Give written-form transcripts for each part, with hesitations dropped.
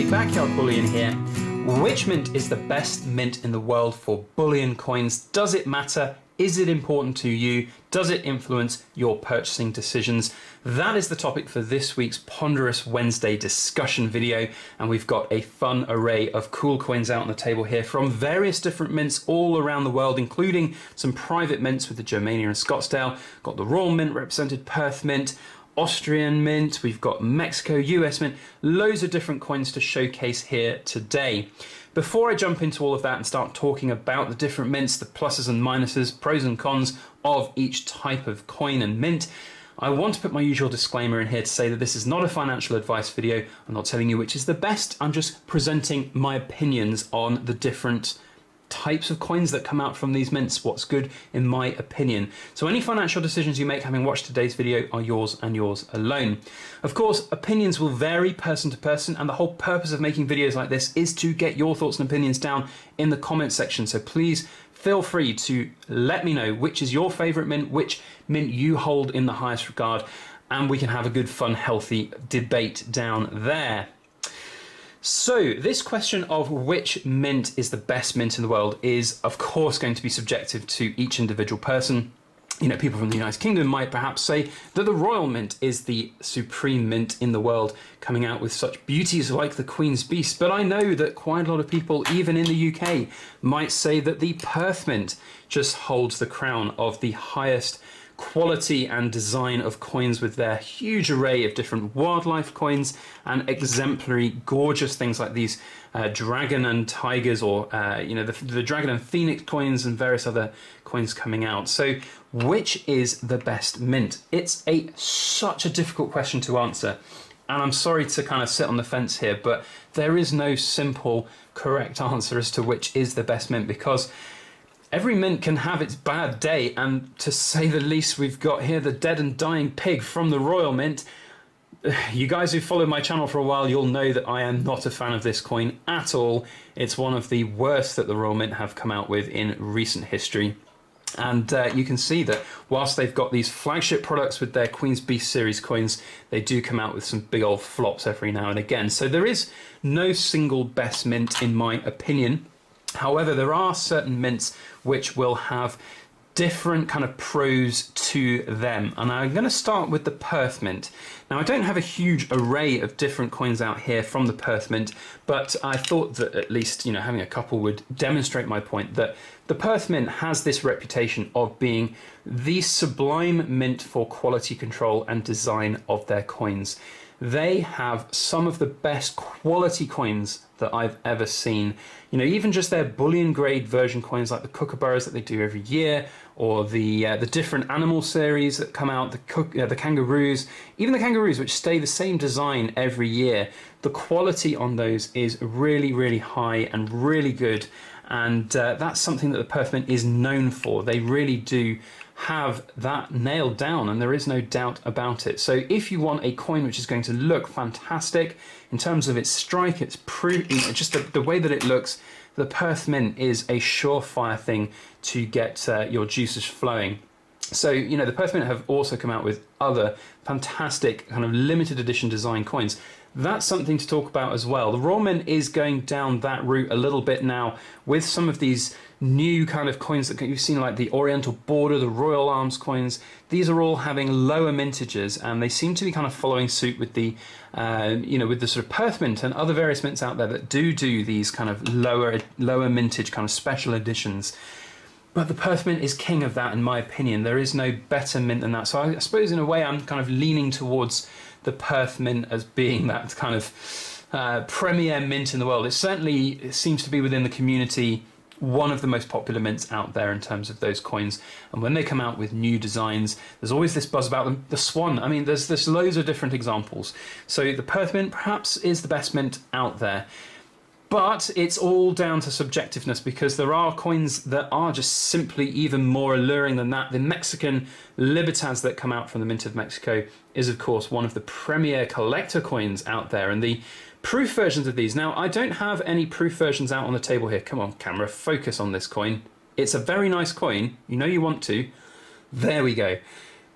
everybody, Backyard Bullion here. Which mint is the best mint in the world for bullion coins? Does it matter? Is it important to you? Does it influence your purchasing decisions? That is the topic for this week's Ponderous Wednesday discussion video, and we've got a fun array of cool coins out on the table here from various different mints all around the world, including some private mints with the Germania and Scottsdale. Got the Royal Mint represented, Perth Mint, Austrian Mint, we've got Mexico, US Mint, loads of different coins to showcase here today. Before I jump into all of that and start talking about the different mints, the pluses and minuses, pros and cons of each type of coin and mint, I want to put my usual disclaimer in here to say that this is not a financial advice video. I'm not telling you which is the best, I'm just presenting my opinions on the different types of coins that come out from these mints, what's good in my opinion. So any financial decisions you make having watched today's video are yours and yours alone. Of course, opinions will vary person to person, and the whole purpose of making videos like this is to get your thoughts and opinions down in the comment section. So please feel free to let me know which is your favorite mint, which mint you hold in the highest regard, and we can have a good, fun, healthy debate down there. So this question of which mint is the best mint in the world is of course going to be subjective to each individual person. You know, people from the United Kingdom might perhaps say that the Royal Mint is the supreme mint in the world, coming out with such beauties like the Queen's Beast. But I know that quite a lot of people, even in the UK, might say that the Perth Mint just holds the crown of the highest quality and design of coins, with their huge array of different wildlife coins and exemplary gorgeous things like these dragon and tigers, or you know, the dragon and phoenix coins and various other coins coming out. So which is the best mint? It's such a difficult question to answer, and I'm sorry to kind of sit on the fence here, but there is no simple correct answer as to which is the best mint, because every mint can have its bad day, and to say the least, we've got here the dead and dying pig from the Royal Mint. You guys who followed my channel for a while, you'll know that I am not a fan of this coin at all. It's one of the worst that the Royal Mint have come out with in recent history. And you can see that whilst they've got these flagship products with their Queen's Beast series coins, they do come out with some big old flops every now and again. So there is no single best mint in my opinion. However, there are certain mints which will have different kind of pros to them, and I'm going to start with the Perth Mint. Now, I don't have a huge array of different coins out here from the Perth Mint, but I thought that at least, you know, having a couple would demonstrate my point that the Perth Mint has this reputation of being the sublime mint for quality control and design of their coins. They have some of the best quality coins that I've ever seen. You know, even just their bullion grade version coins like the kookaburras that they do every year, or the different animal series that come out, the kangaroos, even the kangaroos which stay the same design every year. The quality on those is really, really high and really good, and that's something that the Perth Mint is known for. They really do have that nailed down, and there is no doubt about it. So if you want a coin which is going to look fantastic in terms of its strike, its just the way that it looks, the Perth Mint is a surefire thing to get your juices flowing. So, you know, the Perth Mint have also come out with other fantastic kind of limited edition design coins. That's something to talk about as well. The Royal Mint is going down that route a little bit now with some of these new kind of coins that you've seen, like the Oriental Border, the Royal Arms coins. These are all having lower mintages, and they seem to be kind of following suit with the, you know, with the sort of Perth Mint and other various mints out there that do these kind of lower mintage kind of special editions. But the Perth Mint is king of that, in my opinion. There is no better mint than that. So I suppose in a way I'm kind of leaning towards the Perth Mint as being that kind of premier mint in the world. It certainly seems to be within the community one of the most popular mints out there in terms of those coins. And when they come out with new designs, there's always this buzz about them. The Swan, I mean, there's loads of different examples. So the Perth Mint perhaps is the best mint out there. But it's all down to subjectiveness, because there are coins that are just simply even more alluring than that. The Mexican Libertad that come out from the Mint of Mexico is, of course, one of the premier collector coins out there. And the proof versions of these, now I don't have any proof versions out on the table here. Come on, camera, focus on this coin. It's a very nice coin. You know you want to. There we go.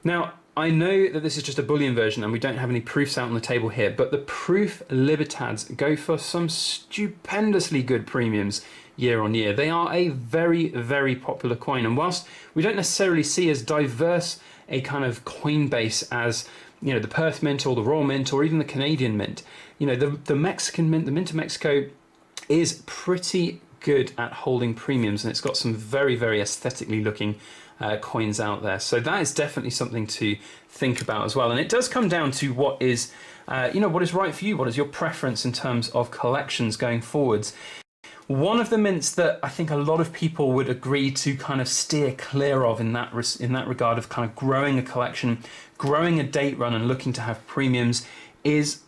Now, I know that this is just a bullion version and we don't have any proofs out on the table here, but the proof Libertads go for some stupendously good premiums year on year. They are a very, very popular coin. And whilst we don't necessarily see as diverse a kind of coin base as, you know, the Perth Mint or the Royal Mint or even the Canadian Mint, you know, the Mexican Mint, the Mint of Mexico, is pretty good at holding premiums, and it's got some very, very aesthetically looking coins out there. So that is definitely something to think about as well. And it does come down to what is, you know, what is right for you. What is your preference in terms of collections going forwards? One of the mints that I think a lot of people would agree to kind of steer clear of in that regard of kind of growing a collection, growing a date run and looking to have premiums is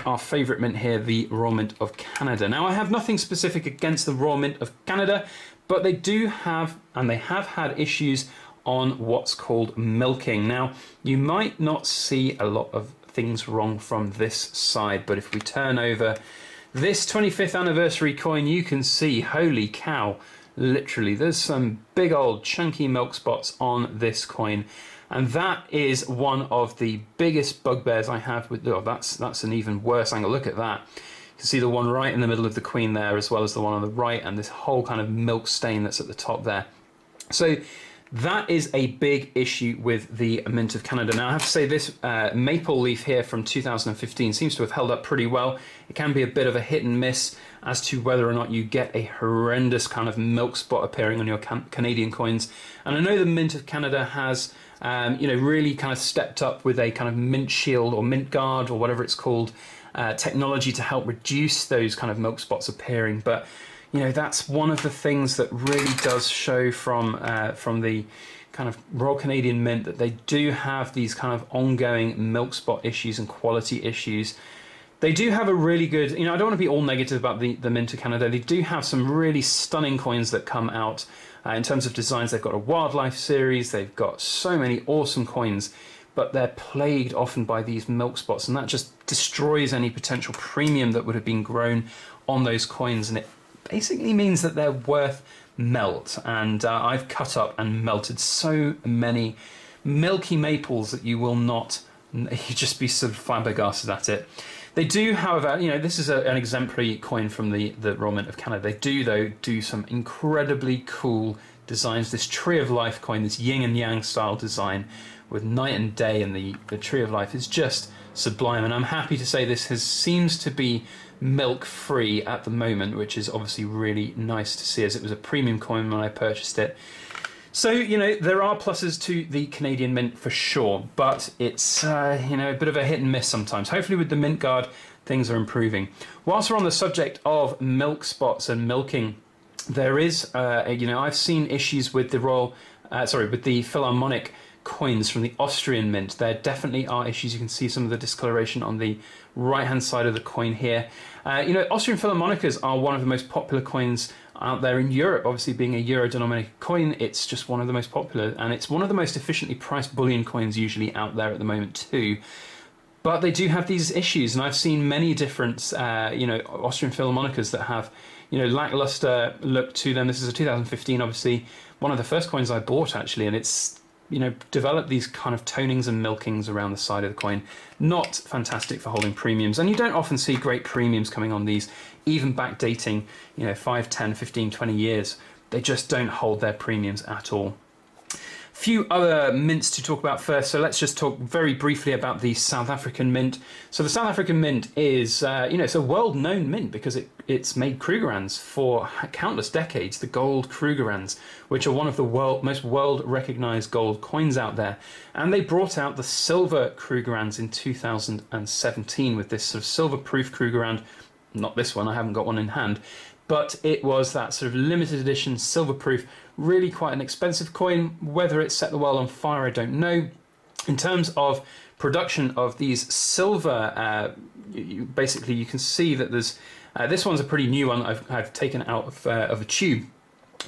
our favourite mint here, the Royal Mint of Canada. Now, I have nothing specific against the Royal Mint of Canada, but they do have, and they have had issues on what's called milking. Now, you might not see a lot of things wrong from this side, but if we turn over this 25th anniversary coin, you can see, holy cow, literally, there's some big old chunky milk spots on this coin. And that is one of the biggest bugbears I have with, oh, that's an even worse angle. Look at that. You can see the one right in the middle of the queen there, as well as the one on the right, and this whole kind of milk stain that's at the top there. So that is a big issue with the Mint of Canada. Now, I have to say this maple leaf here from 2015 seems to have held up pretty well. It can be a bit of a hit and miss as to whether or not you get a horrendous kind of milk spot appearing on your Canadian coins. And I know the Mint of Canada has, you know, really kind of stepped up with a kind of mint shield or mint guard or whatever it's called, technology to help reduce those kind of milk spots appearing. But you know, that's one of the things that really does show from the kind of Royal Canadian Mint, that they do have these kind of ongoing milk spot issues and quality issues. They do have a really good, you know, I don't want to be all negative about the Mint of Canada. They do have some really stunning coins that come out. In terms of designs, they've got a wildlife series, they've got so many awesome coins, but they're plagued often by these milk spots, and that just destroys any potential premium that would have been grown on those coins, and it basically means that they're worth melt. And I've cut up and melted so many milky maples that you will not, you just be sort of flabbergasted at it. They do, however, you know, this is an exemplary coin from the Royal Mint of Canada. They do, though, do some incredibly cool designs. This Tree of Life coin, this yin and yang style design with night and day, and the Tree of Life is just sublime. And I'm happy to say this seems to be milk free at the moment, which is obviously really nice to see, as it was a premium coin when I purchased it. So, you know, there are pluses to the Canadian Mint for sure, but it's, you know, a bit of a hit and miss sometimes. Hopefully with the Mint Guard, things are improving. Whilst we're on the subject of milk spots and milking, there is, you know, I've seen issues with the with the philharmonic coins from the Austrian Mint. There definitely are issues. You can see some of the discoloration on the right-hand side of the coin here. You know, Austrian philharmonicas are one of the most popular coins out there in Europe. Obviously, being a euro-denominated coin, it's just one of the most popular, and it's one of the most efficiently priced bullion coins usually out there at the moment too. But they do have these issues, and I've seen many different, you know, Austrian philharmonicas that have, you know, lackluster look to them. This is a 2015, obviously, one of the first coins I bought actually, and it's, you know, developed these kind of tonings and milkings around the side of the coin. Not fantastic for holding premiums, and you don't often see great premiums coming on these, even backdating, you know, 5, 10, 15, 20 years. They just don't hold their premiums at all. Few other mints to talk about first, so let's just talk very briefly about the South African Mint. So the South African Mint is, you know, it's a world-known mint because it's made krugerrands for countless decades, the gold krugerrands, which are one of the most world-recognized gold coins out there. And they brought out the silver krugerrands in 2017 with this sort of silver-proof krugerrand. Not this one, I haven't got one in hand, but it was that sort of limited edition silver-proof, really quite an expensive coin. Whether it set the world on fire, I don't know. In terms of production of these silver, basically you can see that there's, this one's a pretty new one I've taken out of a tube,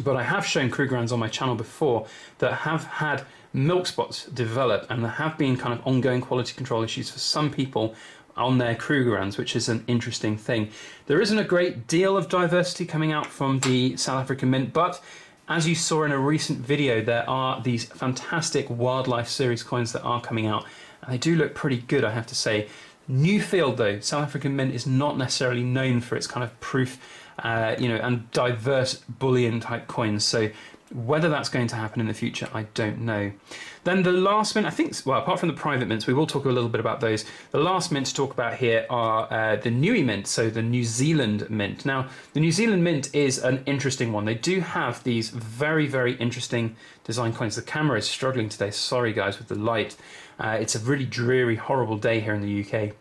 but I have shown krugerrands on my channel before that have had milk spots develop, and there have been kind of ongoing quality control issues for some people on their krugerrands, which is an interesting thing. There isn't a great deal of diversity coming out from the South African Mint, but As you saw in a recent video, there are these fantastic wildlife series coins that are coming out, and they do look pretty good, I have to say. New field though, South African Mint is not necessarily known for its kind of proof, and diverse bullion type coins. So whether that's going to happen in the future, I don't know. Then the last mint, I think, well, apart from the private mints, we will talk a little bit about those. The last mint to talk about here are the Niue Mint, so the New Zealand Mint. Now, the New Zealand Mint is an interesting one. They do have these very, very interesting design coins. The camera is struggling today. Sorry, guys, with the light. It's a really dreary, horrible day here in the UK.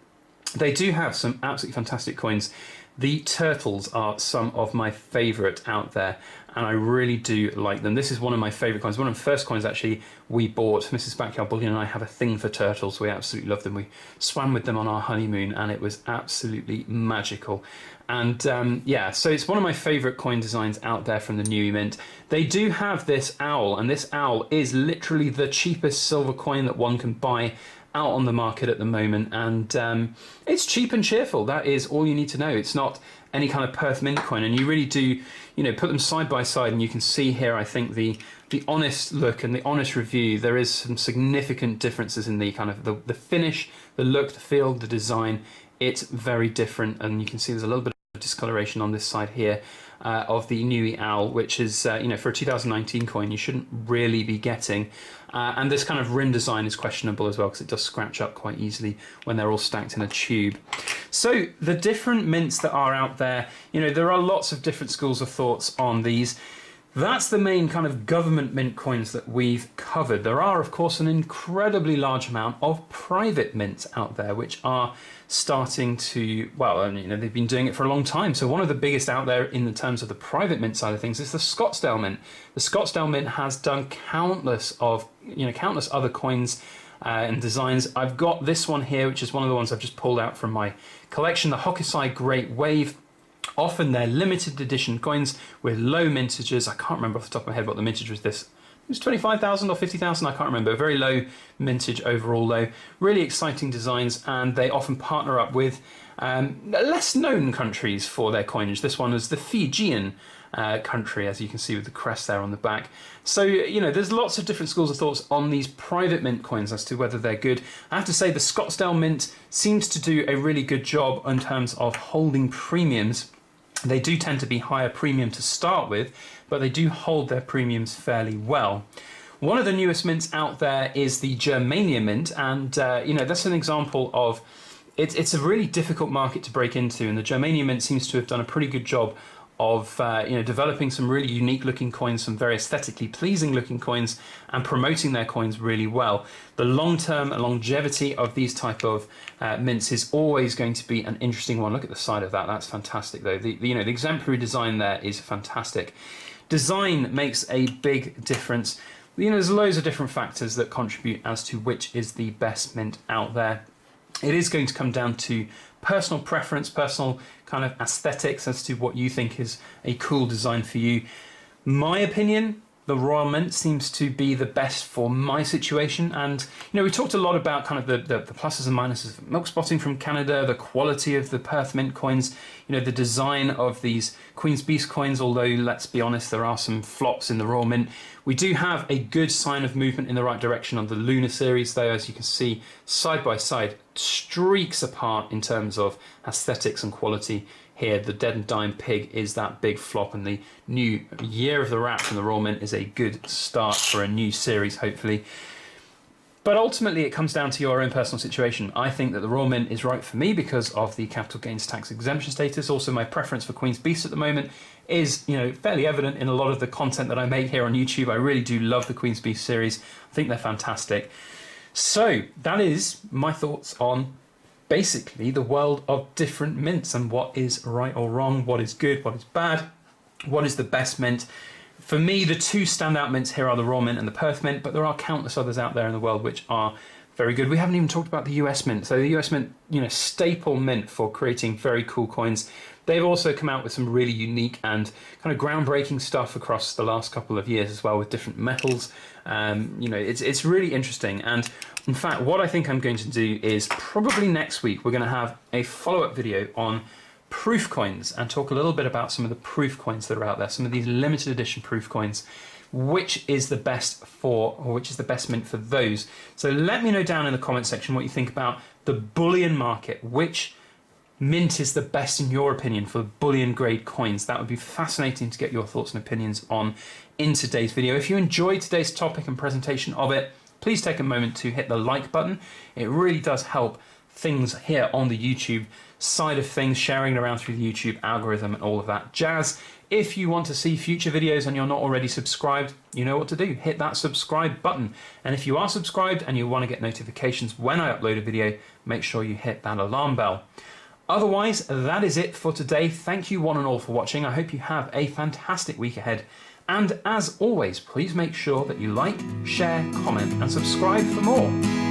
They do have some absolutely fantastic coins. The turtles are some of my favourite out there, and I really do like them. This is one of my favourite coins. One of the first coins actually we bought. Mrs. Backyard Bullion and I have a thing for turtles. We absolutely love them. We swam with them on our honeymoon, and it was absolutely magical. And yeah, so it's one of my favourite coin designs out there from the Niue Mint. They do have this owl, and this owl is literally the cheapest silver coin that one can buy out on the market at the moment, and it's cheap and cheerful. That is all you need to know. It's not any kind of Perth Mint coin, and you really do, put them side by side, and you can see here, I think, the honest look and the honest review. There is some significant differences in the kind of the finish, the look, the feel, the design. It's very different, and you can see there's a little bit of discoloration on this side here of the Niue Owl, which is, for a 2019 coin, you shouldn't really be getting. And this kind of rim design is questionable as well, because it does scratch up quite easily when they're all stacked in a tube. So the different mints that are out there, there are lots of different schools of thoughts on these. That's the main kind of government mint coins that we've covered. There are, of course, an incredibly large amount of private mints out there, which are starting to, well, they've been doing it for a long time. So one of the biggest out there in the terms of the private mint side of things is the Scottsdale Mint. The Scottsdale Mint has done countless other coins and designs. I've got this one here, which is one of the ones I've just pulled out from my collection, the Hokusai Great Wave. Often they're limited edition coins with low mintages. I can't remember off the top of my head what the mintage was this. It was 25,000 or 50,000, I can't remember. Very low mintage overall though. Really exciting designs, and they often partner up with less known countries for their coinage. This one is the Fijian country, as you can see with the crest there on the back. So, there's lots of different schools of thoughts on these private mint coins as to whether they're good. I have to say the Scottsdale Mint seems to do a really good job in terms of holding premiums. They do tend to be higher premium to start with, but they do hold their premiums fairly well. One of the newest mints out there is the Germania Mint, and that's an example of it's a really difficult market to break into, and the Germania Mint seems to have done a pretty good job of developing some really unique looking coins, some very aesthetically pleasing looking coins, and promoting their coins really well. The long-term longevity of these type of mints is always going to be an interesting one. Look at the side of that. That's fantastic though. The exemplary design there is fantastic. Design makes a big difference. There's loads of different factors that contribute as to which is the best mint out there. It is going to come down to personal preference, personal kind of aesthetics as to what you think is a cool design for you. My opinion, the Royal Mint seems to be the best for my situation, and we talked a lot about kind of the pluses and minuses of milk spotting from Canada, the quality of the Perth Mint coins, the design of these Queen's Beast coins, although let's be honest, there are some flops in the Royal Mint. We do have a good sign of movement in the right direction on the Lunar series though, as you can see side by side, streaks apart in terms of aesthetics and quality. Here, the Dead and Dying Pig is that big flop, and the new Year of the Rat from the Royal Mint is a good start for a new series, hopefully. But ultimately, it comes down to your own personal situation. I think that the Royal Mint is right for me because of the capital gains tax exemption status. Also, my preference for Queen's Beast at the moment is, fairly evident in a lot of the content that I make here on YouTube. I really do love the Queen's Beast series. I think they're fantastic. So that is my thoughts on basically the world of different mints and what is right or wrong, what is good, what is bad, what is the best mint. For me, the two standout mints here are the Royal Mint and the Perth Mint, but there are countless others out there in the world which are very good. We haven't even talked about the US Mint. So the US Mint, staple mint for creating very cool coins. They've also come out with some really unique and kind of groundbreaking stuff across the last couple of years as well, with different metals. It's really interesting. And in fact, what I think I'm going to do is probably next week, we're going to have a follow-up video on proof coins and talk a little bit about some of the proof coins that are out there, some of these limited edition proof coins. Which is the best which is the best mint for those? So let me know down in the comment section what you think about the bullion market. Which mint is the best in your opinion for bullion grade coins? That would be fascinating to get your thoughts and opinions on in today's video. If you enjoyed today's topic and presentation of it, please take a moment to hit the like button. It really does help things here on the YouTube side of things, sharing it around through the YouTube algorithm and all of that jazz. If you want to see future videos and you're not already subscribed, you know what to do. Hit that subscribe button. And if you are subscribed and you want to get notifications when I upload a video, make sure you hit that alarm bell. Otherwise, that is it for today. Thank you one and all for watching. I hope you have a fantastic week ahead. And as always, please make sure that you like, share, comment, and subscribe for more.